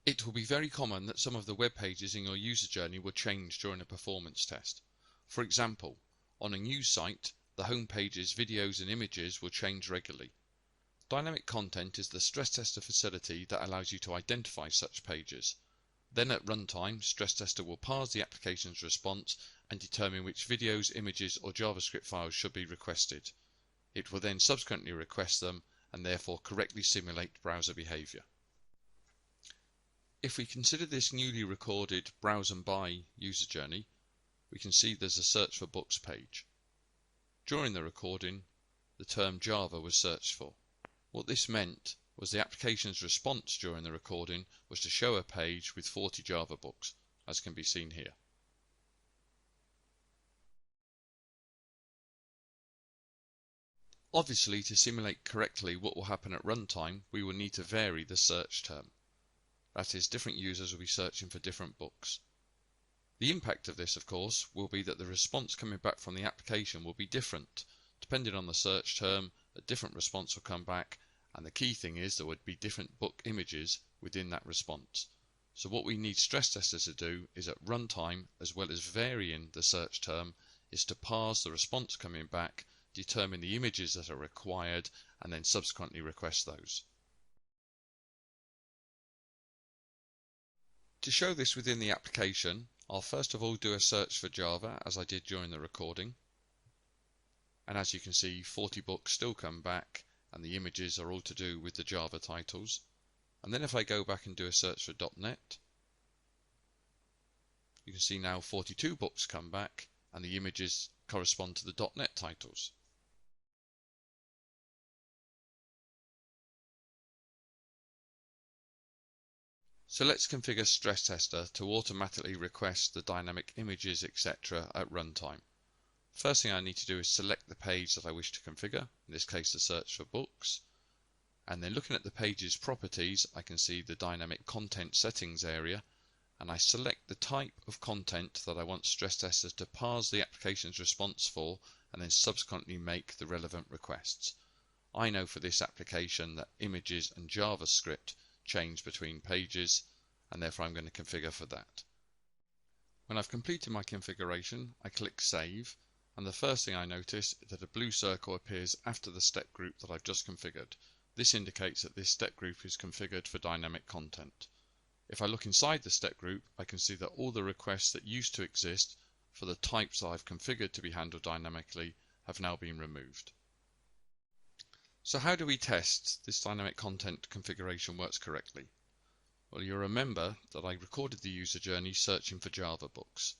It will be very common that some of the web pages in your user journey will change during a performance test. For example, on a news site, the home page's videos and images will change regularly. Dynamic content is the StressTester facility that allows you to identify such pages. Then at runtime, StressTester will parse the application's response and determine which videos, images or JavaScript files should be requested. It will then subsequently request them and therefore correctly simulate browser behavior. If we consider this newly recorded browse and buy user journey, we can see there's a search for books page. During the recording, the term Java was searched for. What this meant was the application's response during the recording was to show a page with 40 Java books, as can be seen here. Obviously, to simulate correctly what will happen at runtime, we will need to vary the search term. That is, different users will be searching for different books. The impact of this, of course, will be that the response coming back from the application will be different. Depending on the search term, a different response will come back, and the key thing is there would be different book images within that response. So what we need StressTester to do is at runtime, as well as varying the search term, is to parse the response coming back, determine the images that are required, and then subsequently request those. To show this within the application, I'll first of all do a search for Java, as I did during the recording. And as you can see, 40 books still come back, and the images are all to do with the Java titles. And then if I go back and do a search for .NET, you can see now 42 books come back, and the images correspond to the .NET titles. So let's configure StressTester to automatically request the dynamic images, etc. at runtime. First thing I need to do is select the page that I wish to configure, in this case the search for books. And then looking at the page's properties, I can see the dynamic content settings area, and I select the type of content that I want StressTester to parse the application's response for, and then subsequently make the relevant requests. I know for this application that images and JavaScript change between pages, and therefore I'm going to configure for that. When I've completed my configuration, I click Save, and the first thing I notice is that a blue circle appears after the step group that I've just configured. This indicates that this step group is configured for dynamic content. If I look inside the step group, I can see that all the requests that used to exist for the types that I've configured to be handled dynamically have now been removed. So how do we test this dynamic content configuration works correctly? Well, you'll remember that I recorded the user journey searching for Java books.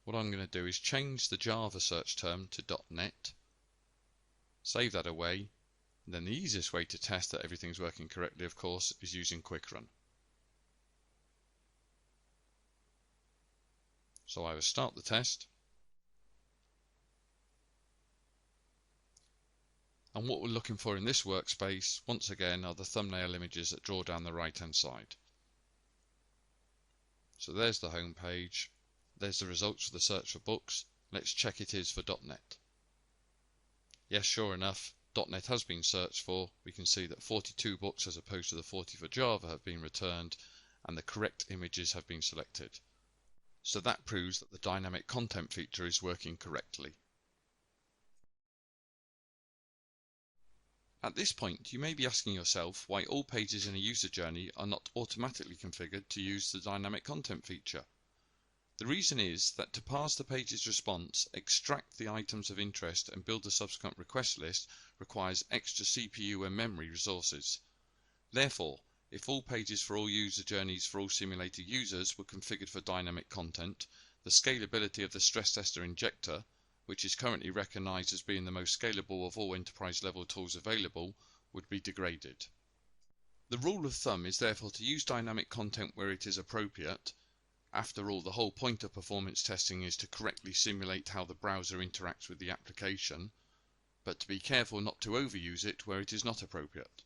What I'm going to do is change the Java search term to .NET, save that away, and then the easiest way to test that everything's working correctly, of course, is using Quick Run. So I will start the test. And what we're looking for in this workspace, once again, are the thumbnail images that draw down the right hand side. So there's the home page, there's the results for the search for books. Let's check it is for .NET. Yes, sure enough, .NET has been searched for. We can see that 42 books as opposed to the 40 for Java have been returned, and the correct images have been selected. So that proves that the dynamic content feature is working correctly. At this point, you may be asking yourself why all pages in a user journey are not automatically configured to use the dynamic content feature. The reason is that to parse the page's response, extract the items of interest and build the subsequent request list requires extra CPU and memory resources. Therefore, if all pages for all user journeys for all simulated users were configured for dynamic content, the scalability of the StressTester injector, which is currently recognized as being the most scalable of all enterprise-level tools available, would be degraded. The rule of thumb is therefore to use dynamic content where it is appropriate. After all, the whole point of performance testing is to correctly simulate how the browser interacts with the application, but to be careful not to overuse it where it is not appropriate.